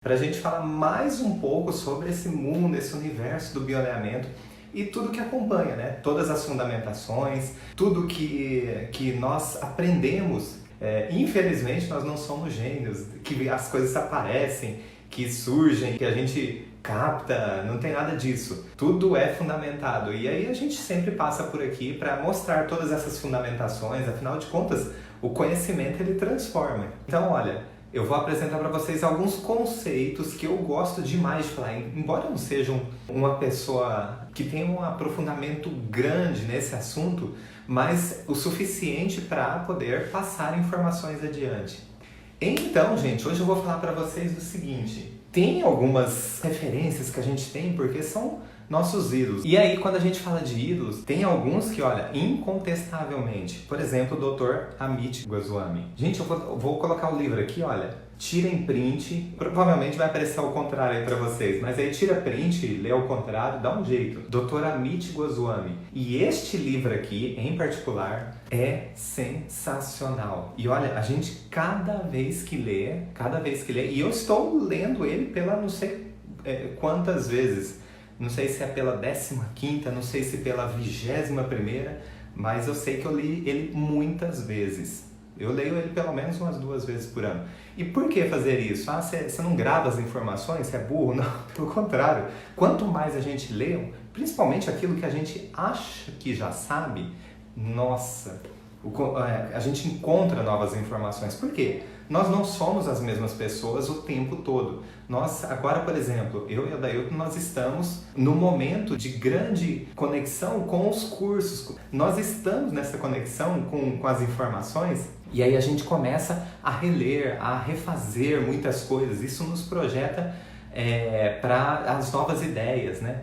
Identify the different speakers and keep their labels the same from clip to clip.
Speaker 1: para a gente falar mais um pouco sobre esse mundo, esse universo do bioalinhamento e tudo que acompanha, né? Todas as fundamentações, tudo que nós aprendemos. Infelizmente, nós não somos gênios, que as coisas aparecem, que surgem, que a gente capta, não tem nada disso. Tudo é fundamentado. E aí a gente sempre passa por aqui para mostrar todas essas fundamentações, afinal de contas, o conhecimento ele transforma. Então, olha, eu vou apresentar para vocês alguns conceitos que eu gosto demais de falar. Embora eu não seja uma pessoa que tenha um aprofundamento grande nesse assunto, mas o suficiente para poder passar informações adiante. Então, gente, hoje eu vou falar para vocês do seguinte. Tem algumas referências que a gente tem porque são nossos ídolos. E aí, quando a gente fala de ídolos, tem alguns que, olha, incontestavelmente. Por exemplo, o Dr. Amit Goswami. Gente, eu vou colocar o livro aqui, olha. Tirem print. Provavelmente vai aparecer ao contrário aí pra vocês. Mas aí tira print, lê ao contrário, dá um jeito. Dr. Amit Goswami. E este livro aqui, em particular, é sensacional. E olha, a gente cada vez que lê, e eu estou lendo ele pela não sei quantas vezes. Não sei se é pela 15ª, não sei se pela 21ª, mas eu sei que eu li ele muitas vezes. Eu leio ele pelo menos umas 2 vezes por ano. E por que fazer isso? Você não grava as informações? Você é burro? Não, pelo contrário. Quanto mais a gente lê, principalmente aquilo que a gente acha que já sabe, nossa, a gente encontra novas informações. Por quê? Nós não somos as mesmas pessoas o tempo todo. Nós, agora, por exemplo, eu e a Dailton, nós estamos no momento de grande conexão com os cursos. Nós estamos nessa conexão com as informações e aí a gente começa a reler, a refazer muitas coisas. Isso nos projeta para as novas ideias, né?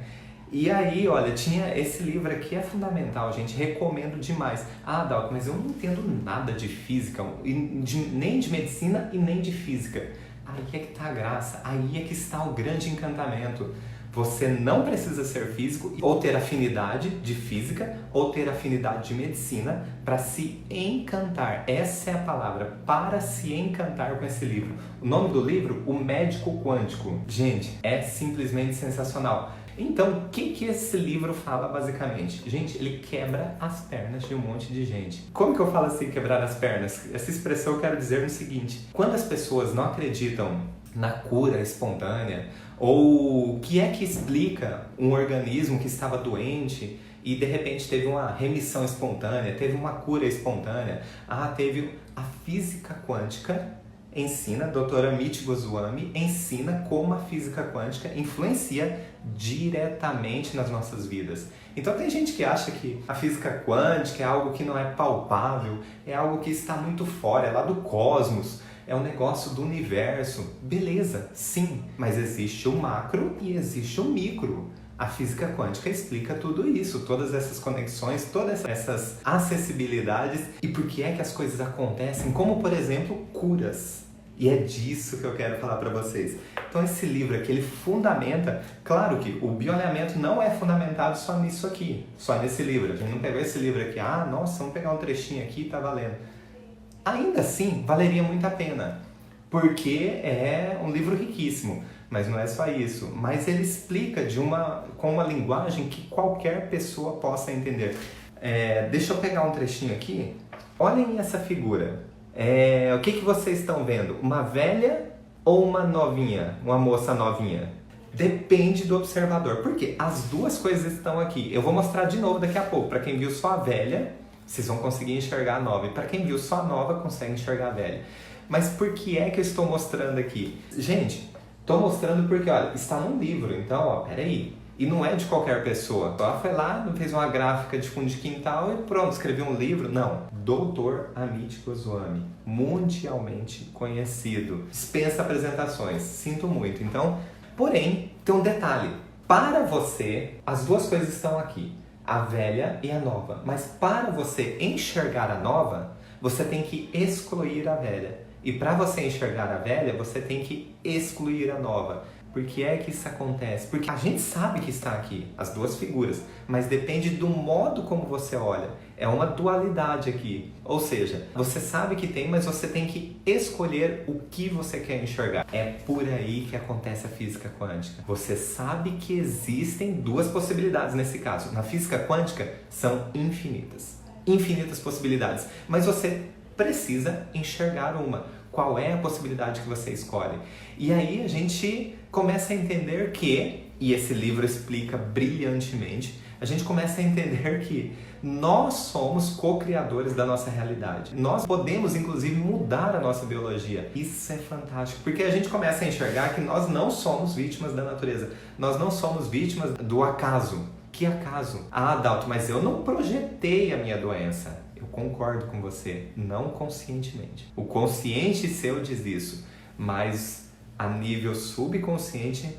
Speaker 1: E aí, olha, tinha esse livro aqui, é fundamental, gente, recomendo demais. Ah, Dalton, mas eu não entendo nada de física, nem de medicina e nem de física. Aí é que está a graça, aí é que está o grande encantamento. Você não precisa ser físico ou ter afinidade de física ou ter afinidade de medicina para se encantar. Essa é a palavra, para se encantar com esse livro. O nome do livro, O Médico Quântico. Gente, é simplesmente sensacional. Então, o que esse livro fala basicamente? Gente, ele quebra as pernas de um monte de gente. Como que eu falo assim, quebrar as pernas? Essa expressão eu quero dizer no seguinte: quando as pessoas não acreditam na cura espontânea, ou o que é que explica um organismo que estava doente e de repente teve uma remissão espontânea, teve uma cura espontânea, teve a física quântica. Ensina, Dr. Amit Goswami ensina como a física quântica influencia diretamente nas nossas vidas. Então tem gente que acha que a física quântica é algo que não é palpável, é algo que está muito fora, é lá do cosmos, é um negócio do universo. Beleza, sim, mas existe o macro e existe o micro. A física quântica explica tudo isso, todas essas conexões, todas essas acessibilidades e por que é que as coisas acontecem, como por exemplo, curas. E é disso que eu quero falar para vocês. Então esse livro aqui, ele fundamenta, claro que o bioalinhamento não é fundamentado só nisso aqui, só nesse livro. A gente não pegou esse livro aqui, nossa, vamos pegar um trechinho aqui e tá valendo. Ainda assim, valeria muito a pena, porque é um livro riquíssimo. Mas não é só isso, mas ele explica com uma linguagem que qualquer pessoa possa entender. Deixa eu pegar um trechinho aqui. Olhem essa figura. O que vocês estão vendo? Uma velha ou uma novinha? Uma moça novinha? Depende do observador. Por quê? As duas coisas estão aqui. Eu vou mostrar de novo daqui a pouco. Para quem viu só a velha, vocês vão conseguir enxergar a nova. E para quem viu só a nova, consegue enxergar a velha. Mas por que é que eu estou mostrando aqui? Gente, estou mostrando porque, olha, está num livro. Então, peraí. E não é de qualquer pessoa. Ela foi lá, fez uma gráfica de fundo de quintal e pronto, escreveu um livro. Não. Dr. Amit Goswami, mundialmente conhecido. Dispensa apresentações, sinto muito. Então, porém, tem um detalhe. Para você, as duas coisas estão aqui. A velha e a nova. Mas para você enxergar a nova, você tem que excluir a velha. E para você enxergar a velha, você tem que excluir a nova. Por que é que isso acontece? Porque a gente sabe que está aqui, as duas figuras, mas depende do modo como você olha. É uma dualidade aqui. Ou seja, você sabe que tem, mas você tem que escolher o que você quer enxergar. É por aí que acontece a física quântica. Você sabe que existem duas possibilidades nesse caso. Na física quântica, são infinitas. Infinitas possibilidades. Mas você precisa enxergar uma. Qual é a possibilidade que você escolhe? E aí a gente começa a entender que, e esse livro explica brilhantemente, a gente começa a entender que nós somos co-criadores da nossa realidade. Nós podemos, inclusive, mudar a nossa biologia. Isso é fantástico, porque a gente começa a enxergar que nós não somos vítimas da natureza. Nós não somos vítimas do acaso. Que acaso? Ah, Dalton, mas eu não projetei a minha doença. Eu concordo com você, não conscientemente. O consciente seu diz isso, mas a nível subconsciente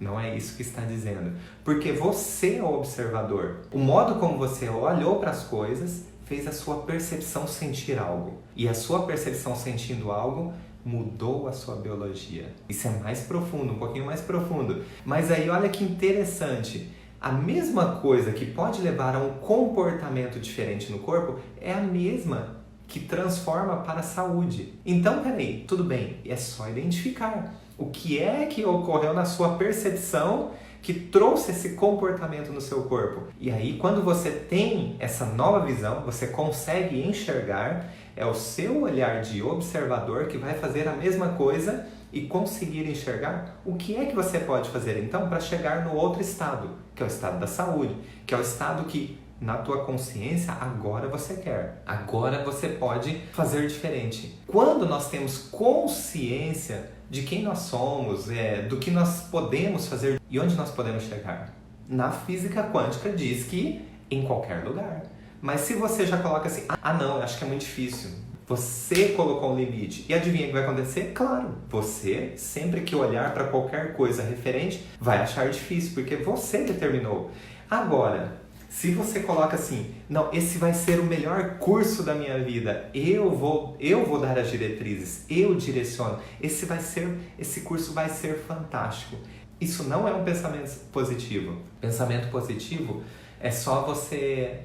Speaker 1: não é isso que está dizendo. Porque você é o observador. O modo como você olhou para as coisas fez a sua percepção sentir algo. E a sua percepção sentindo algo mudou a sua biologia. Isso é mais profundo, um pouquinho mais profundo. Mas aí olha que interessante. A mesma coisa que pode levar a um comportamento diferente no corpo é a mesma que transforma para a saúde. Então, peraí, tudo bem, é só identificar o que é que ocorreu na sua percepção que trouxe esse comportamento no seu corpo. E aí, quando você tem essa nova visão, você consegue enxergar, é o seu olhar de observador que vai fazer a mesma coisa e conseguir enxergar o que é que você pode fazer então para chegar no outro estado, que é o estado da saúde, que é o estado que na tua consciência agora você quer, agora você pode fazer diferente. Quando nós temos consciência de quem nós somos, do que nós podemos fazer e onde nós podemos chegar, na física quântica diz que em qualquer lugar. Mas se você já coloca assim, não, eu acho que é muito difícil. Você colocou um limite. E adivinha o que vai acontecer? Claro, você, sempre que olhar para qualquer coisa referente, vai achar difícil, porque você determinou. Agora, se você coloca assim, não, esse vai ser o melhor curso da minha vida, eu vou dar as diretrizes, eu direciono, esse curso vai ser fantástico. Isso não é um pensamento positivo. Pensamento positivo é só você...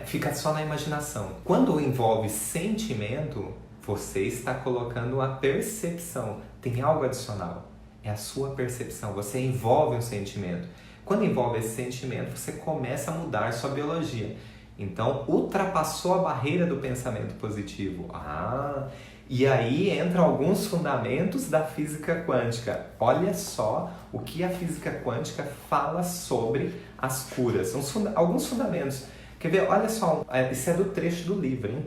Speaker 1: fica só na imaginação. Quando envolve sentimento, você está colocando a percepção. Tem algo adicional. É a sua percepção. Você envolve um sentimento. Quando envolve esse sentimento, você começa a mudar sua biologia. Então, ultrapassou a barreira do pensamento positivo. E aí entram alguns fundamentos da física quântica. Olha só o que a física quântica fala sobre as curas. Alguns fundamentos. Quer ver? Olha só, isso é do trecho do livro, hein?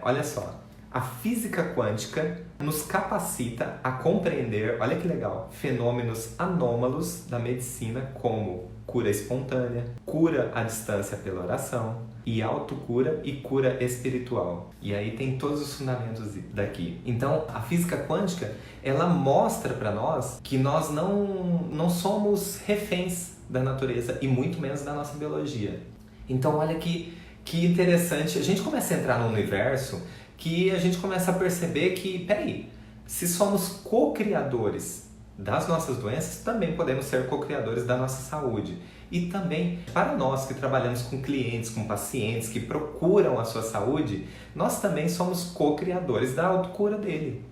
Speaker 1: Olha só, a física quântica nos capacita a compreender, olha que legal, fenômenos anômalos da medicina como cura espontânea, cura à distância pela oração, e autocura e cura espiritual. E aí tem todos os fundamentos daqui. Então, a física quântica, ela mostra para nós que nós não somos reféns da natureza e muito menos da nossa biologia. Então olha que interessante, a gente começa a entrar num universo que a gente começa a perceber que, peraí, se somos co-criadores das nossas doenças, também podemos ser co-criadores da nossa saúde. E também, para nós que trabalhamos com clientes, com pacientes que procuram a sua saúde, nós também somos co-criadores da autocura dele.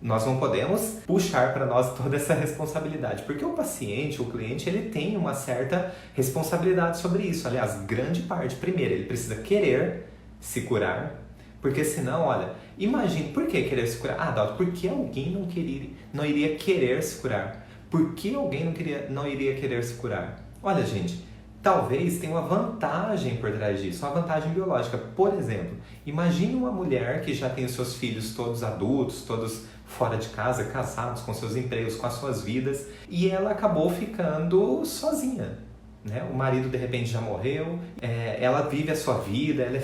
Speaker 1: Nós não podemos puxar para nós toda essa responsabilidade, porque o paciente, o cliente, ele tem uma certa responsabilidade sobre isso. Aliás, grande parte. Primeiro, ele precisa querer se curar, porque senão, olha, imagine, por que querer se curar? Dalton, por que alguém não iria querer se curar? Por que alguém não iria querer se curar? Olha, gente, talvez tenha uma vantagem por trás disso, uma vantagem biológica. Por exemplo, imagine uma mulher que já tem os seus filhos todos adultos, todos fora de casa, casados, com seus empregos, com as suas vidas, e ela acabou ficando sozinha. Né? O marido de repente já morreu, ela vive a sua vida, ela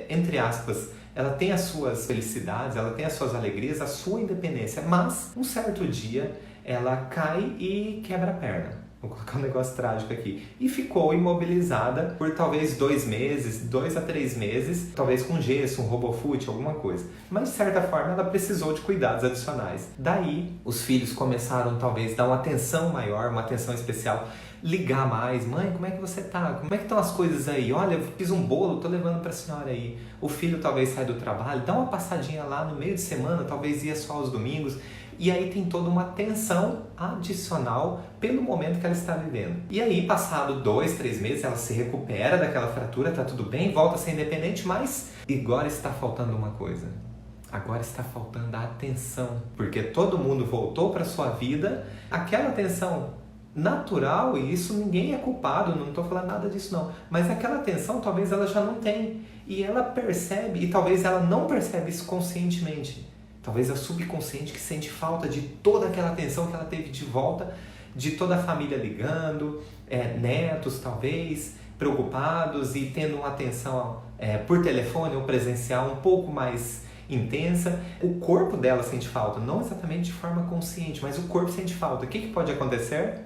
Speaker 1: entre aspas, ela tem as suas felicidades, ela tem as suas alegrias, a sua independência, mas um certo dia ela cai e quebra a perna. Vou colocar um negócio trágico aqui. E ficou imobilizada por talvez 2 meses, 2 a 3 meses, talvez com gesso, um robofoot, alguma coisa. Mas, de certa forma, ela precisou de cuidados adicionais. Daí, os filhos começaram, talvez, a dar uma atenção maior, uma atenção especial, ligar mais. Mãe, como é que você tá? Como é que estão as coisas aí? Olha, eu fiz um bolo, tô levando pra senhora aí. O filho talvez sai do trabalho, dá uma passadinha lá no meio de semana, talvez ia só aos domingos. E aí tem toda uma tensão adicional pelo momento que ela está vivendo. E aí, passado 2, 3 meses, ela se recupera daquela fratura, tá tudo bem, volta a ser independente, mas agora está faltando uma coisa. Agora está faltando a atenção, porque todo mundo voltou para sua vida, aquela atenção natural, e isso ninguém é culpado, não estou falando nada disso não, mas aquela atenção talvez ela já não tem, e ela percebe, e talvez ela não percebe isso conscientemente. Talvez é o subconsciente que sente falta de toda aquela atenção que ela teve de volta, de toda a família ligando, netos talvez, preocupados e tendo uma atenção por telefone ou presencial um pouco mais intensa. O corpo dela sente falta, não exatamente de forma consciente, mas o corpo sente falta. O que pode acontecer?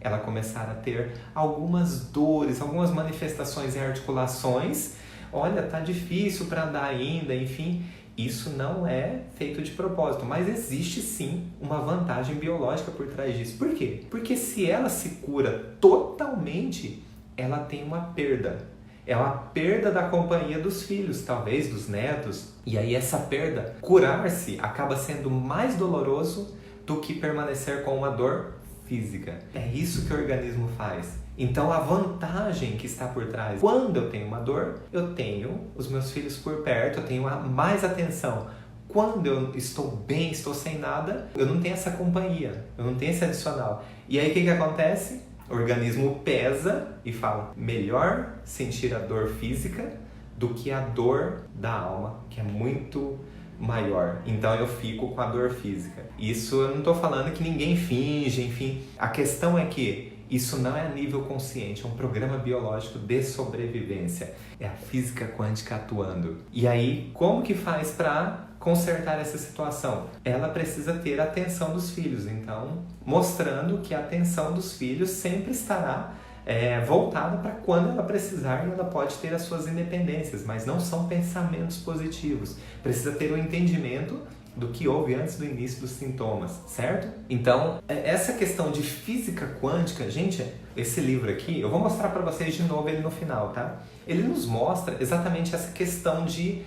Speaker 1: Ela começar a ter algumas dores, algumas manifestações em articulações. Olha, tá difícil para andar ainda, enfim. Isso não é feito de propósito, mas existe sim uma vantagem biológica por trás disso. Por quê? Porque se ela se cura totalmente, ela tem uma perda. É uma perda da companhia dos filhos, talvez dos netos. E aí essa perda, curar-se, acaba sendo mais doloroso do que permanecer com uma dor física. É isso que o organismo faz. Então a vantagem que está por trás, quando eu tenho uma dor, eu tenho os meus filhos por perto, eu tenho mais atenção. Quando eu estou bem, estou sem nada, eu não tenho essa companhia, eu não tenho esse adicional. E aí o que acontece? O organismo pesa e fala, melhor sentir a dor física do que a dor da alma, que é muito maior. Então eu fico com a dor física. Isso eu não estou falando que ninguém finge, enfim. A questão é que isso não é a nível consciente, é um programa biológico de sobrevivência. É a física quântica atuando. E aí, como que faz para consertar essa situação? Ela precisa ter a atenção dos filhos. Então, mostrando que a atenção dos filhos sempre estará voltada para quando ela precisar e ela pode ter as suas independências, mas não são pensamentos positivos. Precisa ter o entendimento do que houve antes do início dos sintomas, certo? Então, essa questão de física quântica, gente, esse livro aqui, eu vou mostrar para vocês de novo ele no final, tá? Ele nos mostra exatamente essa questão de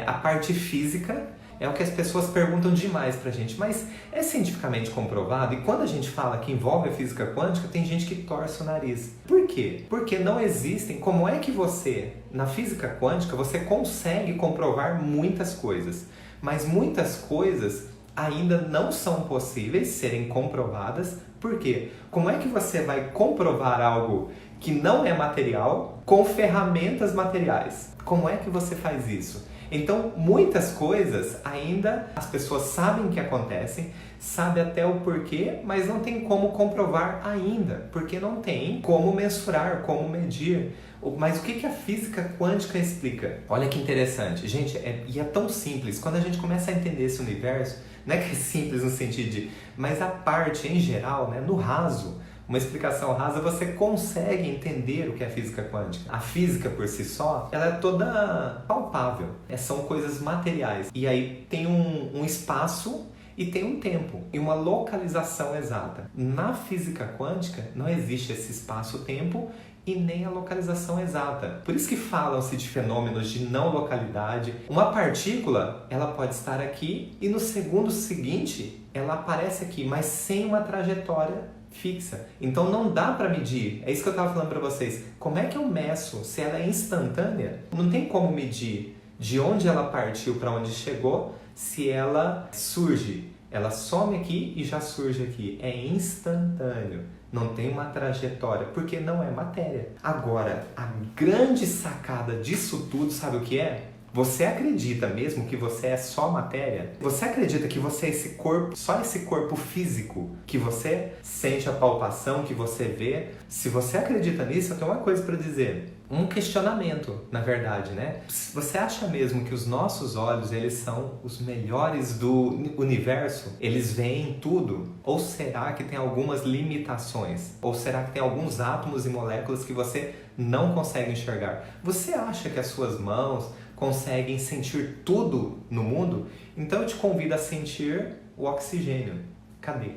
Speaker 1: a parte física. É o que as pessoas perguntam demais pra gente, mas é cientificamente comprovado? E quando a gente fala que envolve a física quântica, tem gente que torce o nariz. Por quê? Porque não existem... Como é que você, na física quântica, você consegue comprovar muitas coisas, mas muitas coisas ainda não são possíveis serem comprovadas. Por quê? Como é que você vai comprovar algo que não é material com ferramentas materiais? Como é que você faz isso? Então, muitas coisas ainda as pessoas sabem que acontecem, sabem até o porquê, mas não tem como comprovar ainda, porque não tem como mensurar, como medir. Mas o que a física quântica explica? Olha que interessante. Gente, e é tão simples. Quando a gente começa a entender esse universo, não é que é simples no sentido de... Mas a parte, em geral, né, no raso, uma explicação rasa, você consegue entender o que é física quântica. A física por si só, ela é toda palpável. São coisas materiais. E aí tem um espaço e tem um tempo e uma localização exata. Na física quântica não existe esse espaço-tempo e nem a localização exata. Por isso que falam-se de fenômenos de não localidade. Uma partícula, ela pode estar aqui e no segundo seguinte ela aparece aqui, mas sem uma trajetória fixa. Então não dá para medir. É isso que eu estava falando para vocês. Como é que eu meço se ela é instantânea? Não tem como medir de onde ela partiu para onde chegou se ela surge. Ela some aqui e já surge aqui. É instantâneo. Não tem uma trajetória, porque não é matéria. Agora, a grande sacada disso tudo, sabe o que é? Você acredita mesmo que você é só matéria? Você acredita que você é esse corpo, só esse corpo físico, que você sente a palpação, que você vê? Se você acredita nisso, eu tenho uma coisa para dizer. Um questionamento, na verdade, né? Você acha mesmo que os nossos olhos, eles são os melhores do universo? Eles veem tudo? Ou será que tem algumas limitações? Ou será que tem alguns átomos e moléculas que você não consegue enxergar? Você acha que as suas mãos conseguem sentir tudo no mundo? Então eu te convido a sentir o oxigênio. Cadê?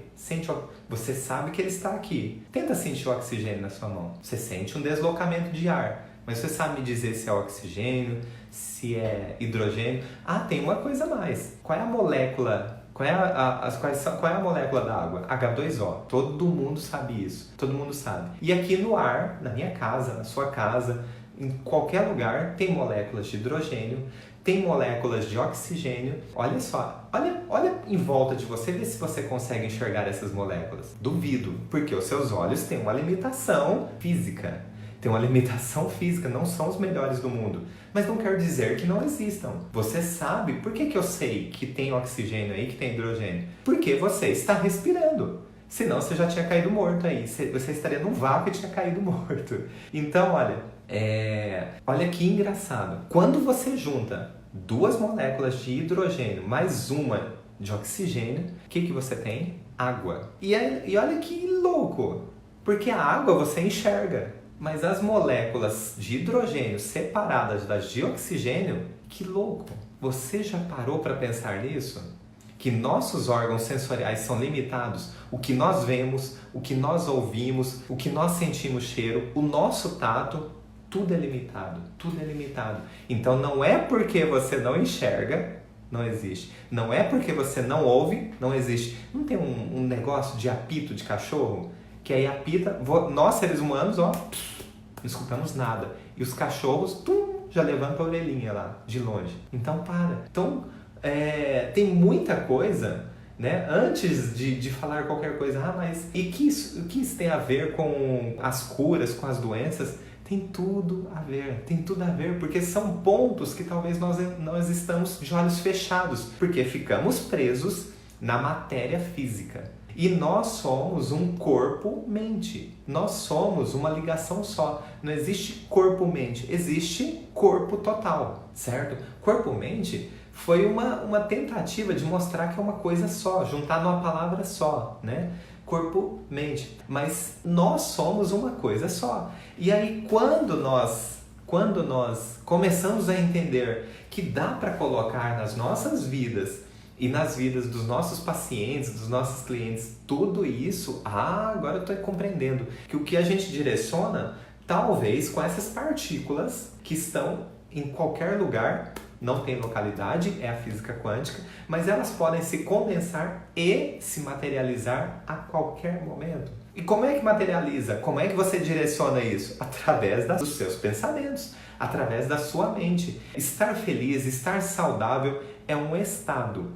Speaker 1: Você sabe que ele está aqui. Tenta sentir o oxigênio na sua mão. Você sente um deslocamento de ar, mas você sabe me dizer se é oxigênio, se é hidrogênio? Ah, tem uma coisa a mais. Qual é a molécula? Qual é a molécula da água? H2O. Todo mundo sabe isso. Todo mundo sabe. E aqui no ar, na minha casa, na sua casa, em qualquer lugar, tem moléculas de hidrogênio, tem moléculas de oxigênio. Olha só, olha em volta de você, vê se você consegue enxergar essas moléculas. Duvido, porque os seus olhos têm uma limitação física. Tem uma limitação física, não são os melhores do mundo. Mas não quer dizer que não existam. Você sabe, por que eu sei que tem oxigênio aí, que tem hidrogênio? Porque você está respirando. Senão você já tinha caído morto aí. Você estaria num vácuo e tinha caído morto. Então, olha que engraçado. Quando você junta duas moléculas de hidrogênio mais uma de oxigênio, o que você tem? Água. E olha que louco, porque a água você enxerga, mas as moléculas de hidrogênio separadas das de oxigênio, que louco. Você já parou para pensar nisso? Que nossos órgãos sensoriais são limitados. O que nós vemos, o que nós ouvimos, o que nós sentimos cheiro, o nosso tato, tudo é limitado, tudo é limitado. Então não é porque você não enxerga, não existe. Não é porque você não ouve, não existe. Não tem um negócio de apito de cachorro? Que aí apita, nós seres humanos, não escutamos nada. E os cachorros, já levantam a orelhinha lá, de longe. Então para. Então tem muita coisa, né? Antes de falar qualquer coisa, mas o que isso tem a ver com as curas, com as doenças? Tem tudo a ver, porque são pontos que talvez nós estamos de olhos fechados, porque ficamos presos na matéria física. E nós somos um corpo-mente, nós somos uma ligação só. Não existe corpo-mente, existe corpo total, certo? Corpo-mente foi uma tentativa de mostrar que é uma coisa só, juntar numa palavra só, né? Corpo, mente. Mas nós somos uma coisa só. E aí quando nós começamos a entender que dá para colocar nas nossas vidas e nas vidas dos nossos pacientes, dos nossos clientes, tudo isso, agora eu estou compreendendo que o que a gente direciona, talvez com essas partículas que estão em qualquer lugar, não tem localidade, é a física quântica, mas elas podem se condensar e se materializar a qualquer momento. E como é que materializa? Como é que você direciona isso? Através dos seus pensamentos, através da sua mente. Estar feliz, estar saudável é um estado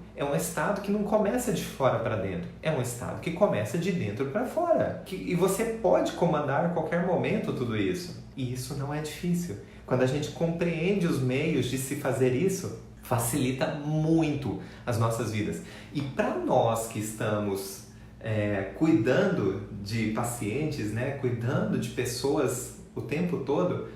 Speaker 1: que não começa de fora para dentro, é um estado que começa de dentro para fora. E você pode comandar a qualquer momento tudo isso. E isso não é difícil. Quando a gente compreende os meios de se fazer isso, facilita muito as nossas vidas. E para nós que estamos cuidando de pacientes, né, cuidando de pessoas o tempo todo,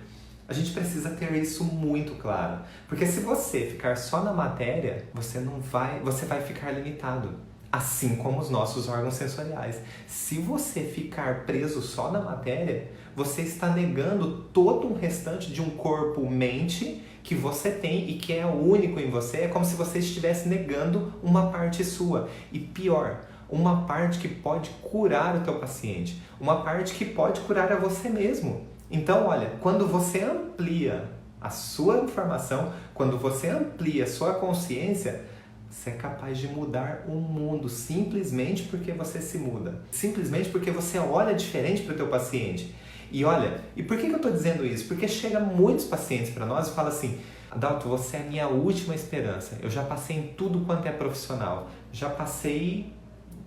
Speaker 1: a gente precisa ter isso muito claro. Porque se você ficar só na matéria, você vai ficar limitado. Assim como os nossos órgãos sensoriais. Se você ficar preso só na matéria, você está negando todo um restante de um corpo-mente que você tem e que é único em você. É como se você estivesse negando uma parte sua. E pior, uma parte que pode curar o teu paciente. Uma parte que pode curar a você mesmo. Então, olha, quando você amplia a sua informação, quando você amplia a sua consciência, você é capaz de mudar o mundo simplesmente porque você se muda. Simplesmente porque você olha diferente para o teu paciente. E olha, e por que eu estou dizendo isso? Porque chega muitos pacientes para nós e falam assim: Adalto, você é a minha última esperança. Eu já passei em tudo quanto é profissional. Já passei...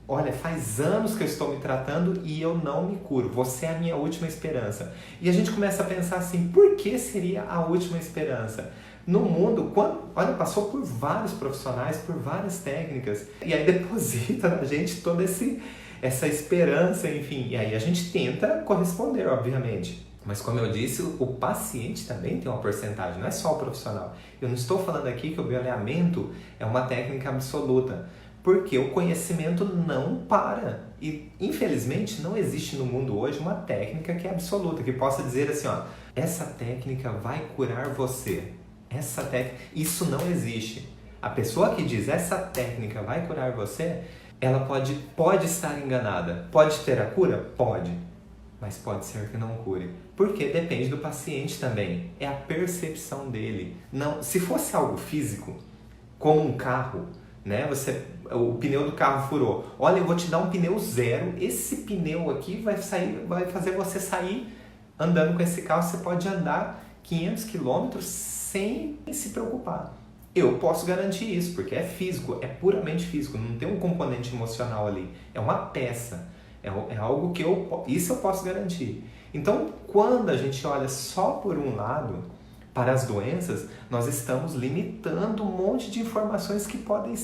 Speaker 1: Olha, faz anos que eu estou me tratando e eu não me curo. Você é a minha última esperança. E a gente começa a pensar assim, por que seria a última esperança? no mundo, olha, passou por vários profissionais, por várias técnicas, e aí deposita na gente toda essa esperança, enfim, e aí a gente tenta corresponder, obviamente. Mas como eu disse, o paciente também tem uma porcentagem, não é só o profissional. Eu não estou falando aqui que o bioalinhamento é uma técnica absoluta, porque o conhecimento não para. E, infelizmente, não existe no mundo hoje uma técnica que é absoluta, que possa dizer assim, ó, essa técnica vai curar você. Isso não existe. A pessoa que diz essa técnica vai curar você, ela pode estar enganada. Pode ter a cura? Pode. Mas pode ser que não cure. Porque depende do paciente também. É a percepção dele. Não, se fosse algo físico, como um carro, né? O pneu do carro furou. Olha, eu vou te dar um pneu zero. Esse pneu aqui vai fazer você sair andando com esse carro. Você pode andar 500 quilômetros sem se preocupar. Eu posso garantir isso, porque é físico, é puramente físico. Não tem um componente emocional ali. É uma peça. É algo que isso eu posso garantir. Então, quando a gente olha só por um lado para as doenças, nós estamos limitando um monte de informações que podem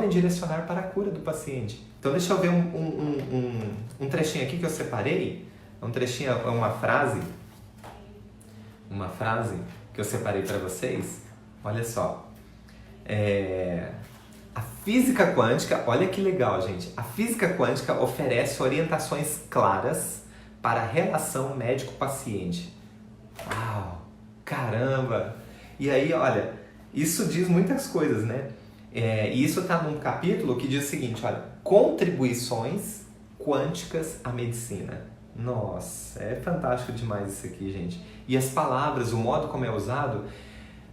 Speaker 1: direcionar para a cura do paciente. Então, deixa eu ver um trechinho aqui que eu separei. Um trechinho, uma frase que eu separei para vocês. Olha só. A física quântica, olha que legal, gente. A física quântica oferece orientações claras para a relação médico-paciente. Uau! Caramba! E aí, olha, isso diz muitas coisas, né? E isso está num capítulo que diz o seguinte, olha, contribuições quânticas à medicina. Nossa, é fantástico demais isso aqui, gente. E as palavras, o modo como é usado.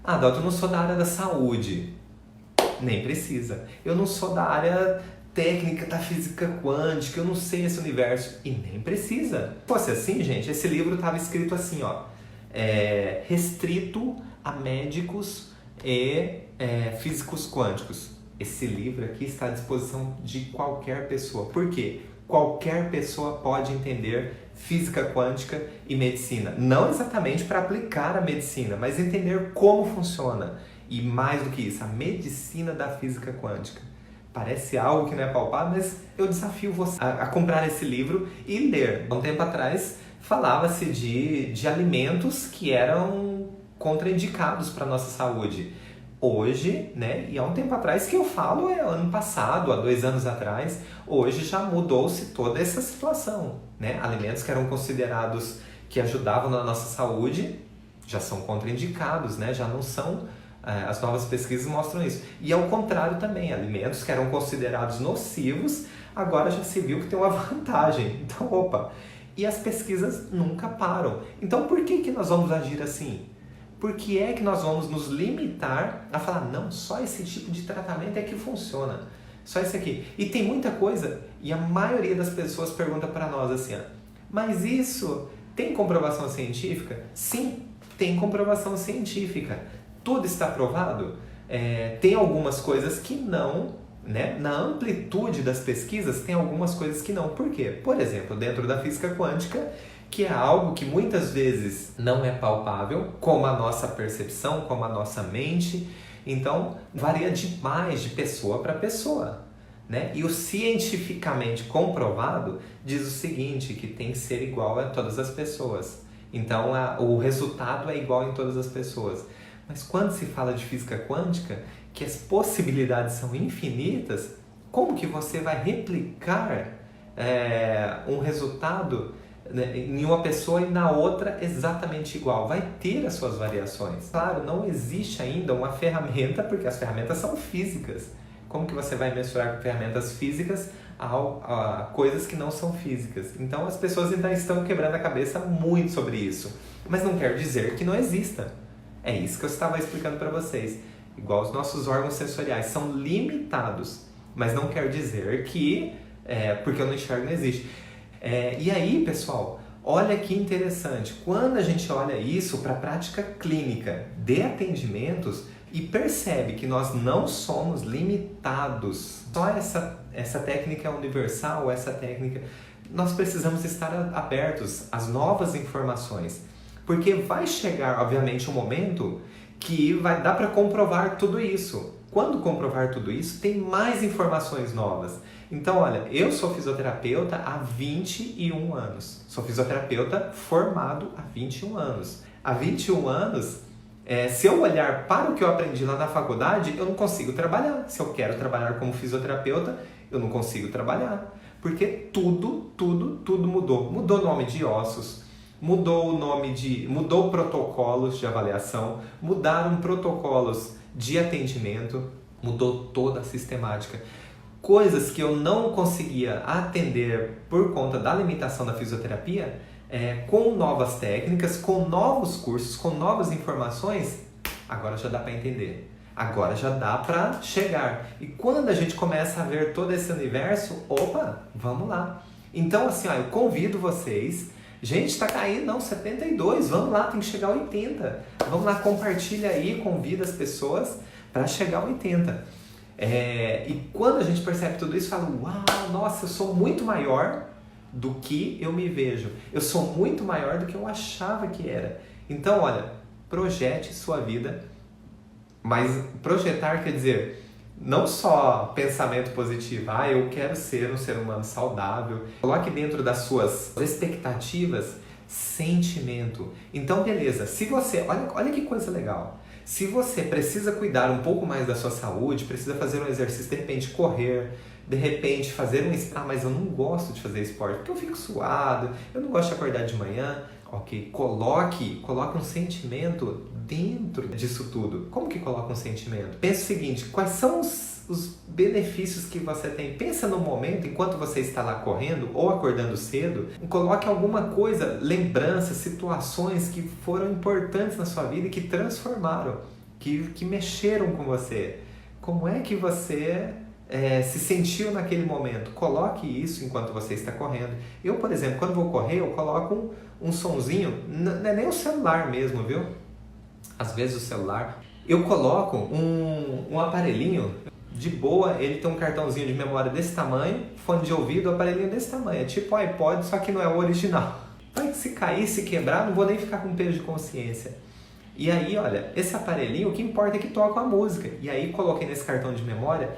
Speaker 1: Ah, doutor, eu não sou da área da saúde. Nem precisa. Eu não sou da área técnica da física quântica, eu não sei esse universo. E nem precisa. Se fosse assim, gente, esse livro estava escrito assim, ó. Restrito a médicos e físicos quânticos. Esse livro aqui está à disposição de qualquer pessoa. Por quê? Qualquer pessoa pode entender física quântica e medicina. Não exatamente para aplicar a medicina, mas entender como funciona. E mais do que isso, a medicina da física quântica. Parece algo que não é palpável, mas eu desafio você a comprar esse livro e ler. Há um tempo atrás, falava-se de alimentos que eram contraindicados para a nossa saúde. Hoje, né, e há um tempo atrás que eu falo, ano passado, há 2 anos atrás, hoje já mudou-se toda essa situação, né? Alimentos que eram considerados que ajudavam na nossa saúde já são contraindicados, né? Já não são, as novas pesquisas mostram isso. E ao contrário também, alimentos que eram considerados nocivos, agora já se viu que tem uma vantagem. Então, opa, e as pesquisas nunca param. Então, por que nós vamos agir assim? Por que é que nós vamos nos limitar a falar, não, só esse tipo de tratamento é que funciona, só esse aqui. E tem muita coisa, e a maioria das pessoas pergunta para nós assim, ó, mas isso tem comprovação científica? Sim, tem comprovação científica. Tudo está provado? Tem algumas coisas que não, né? Na amplitude das pesquisas, tem algumas coisas que não. Por quê? Por exemplo, dentro da física quântica, que é algo que muitas vezes não é palpável, como a nossa percepção, como a nossa mente. Então, varia demais de pessoa para pessoa, né? E o cientificamente comprovado diz o seguinte, que tem que ser igual a todas as pessoas. Então, o resultado é igual em todas as pessoas. Mas quando se fala de física quântica, que as possibilidades são infinitas, como que você vai replicar um resultado em uma pessoa e na outra exatamente igual? Vai ter as suas variações. Claro, não existe ainda uma ferramenta, porque as ferramentas são físicas. Como que você vai mensurar com ferramentas físicas a coisas que não são físicas? Então as pessoas ainda estão quebrando a cabeça muito sobre isso. Mas não quer dizer que não exista. É isso que eu estava explicando para vocês. Igual os nossos órgãos sensoriais são limitados, mas não quer dizer que porque eu não enxergo não existe. E aí, pessoal, olha que interessante. Quando a gente olha isso para a prática clínica de atendimentos e percebe que nós não somos limitados, só essa técnica universal, essa técnica, nós precisamos estar abertos às novas informações. Porque vai chegar, obviamente, um momento que vai dar para comprovar tudo isso. Quando comprovar tudo isso, tem mais informações novas. Então, olha, eu sou fisioterapeuta há 21 anos. Sou fisioterapeuta formado há 21 anos. Há 21 anos, se eu olhar para o que eu aprendi lá na faculdade, eu não consigo trabalhar. Se eu quero trabalhar como fisioterapeuta, eu não consigo trabalhar. Porque tudo mudou. Mudou o nome de ossos, mudou protocolos de avaliação, mudaram protocolos de atendimento, mudou toda a sistemática. Coisas que eu não conseguia atender por conta da limitação da fisioterapia, com novas técnicas, com novos cursos, com novas informações, agora já dá para entender. Agora já dá para chegar. E quando a gente começa a ver todo esse universo, opa, vamos lá. Então, assim, eu convido vocês. Gente, tá caindo, não, 72, vamos lá, tem que chegar a 80. Vamos lá, compartilha aí, convida as pessoas para chegar a 80. E quando a gente percebe tudo isso, fala, uau, nossa, eu sou muito maior do que eu me vejo. Eu sou muito maior do que eu achava que era. Então, olha, projete sua vida, mas projetar quer dizer não só pensamento positivo, eu quero ser um ser humano saudável. Coloque dentro das suas expectativas sentimento. Então, beleza, se você, olha que coisa legal. Se você precisa cuidar um pouco mais da sua saúde, precisa fazer um exercício, de repente correr, de repente fazer mas eu não gosto de fazer esporte, porque eu fico suado, eu não gosto de acordar de manhã. Ok, coloque um sentimento dentro disso tudo. Como que coloca um sentimento? Pensa o seguinte, quais são os benefícios que você tem? Pensa no momento, enquanto você está lá correndo ou acordando cedo, coloque alguma coisa, lembranças, situações que foram importantes na sua vida e que transformaram, que mexeram com você. Como é que você se sentiu naquele momento? Coloque isso enquanto você está correndo. Eu, por exemplo, quando vou correr, eu coloco um sonzinho, não é nem o celular mesmo, viu? Às vezes o celular. Eu coloco um aparelhinho de boa, ele tem um cartãozinho de memória desse tamanho, fone de ouvido, aparelhinho desse tamanho. É tipo um iPod, só que não é o original. Então, se cair, se quebrar, não vou nem ficar com peso de consciência. E aí, olha, esse aparelhinho, o que importa é que toca a música. E aí, coloquei nesse cartão de memória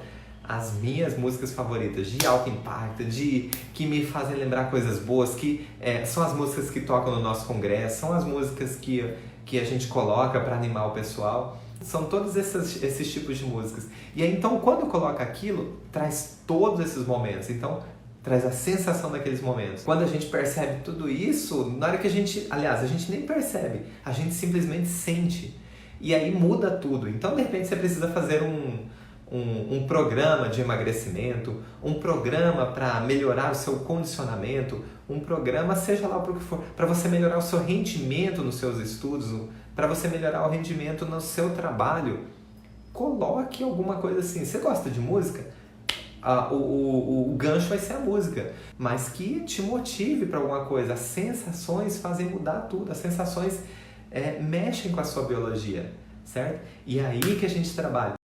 Speaker 1: as minhas músicas favoritas, de alto impacto, que me fazem lembrar coisas boas, que são as músicas que tocam no nosso congresso, são as músicas que a gente coloca para animar o pessoal. São todos esses tipos de músicas. E aí, então, quando coloca aquilo, traz todos esses momentos. Então, traz a sensação daqueles momentos. Quando a gente percebe tudo isso, na hora que a gente nem percebe, a gente simplesmente sente. E aí muda tudo. Então, de repente, você precisa fazer um programa de emagrecimento, um programa para melhorar o seu condicionamento, um programa, seja lá para o que for, para você melhorar o seu rendimento nos seus estudos, para você melhorar o rendimento no seu trabalho. Coloque alguma coisa assim. Você gosta de música? O gancho vai ser a música, mas que te motive para alguma coisa. As sensações fazem mudar tudo, as sensações mexem com a sua biologia, certo? E aí que a gente trabalha.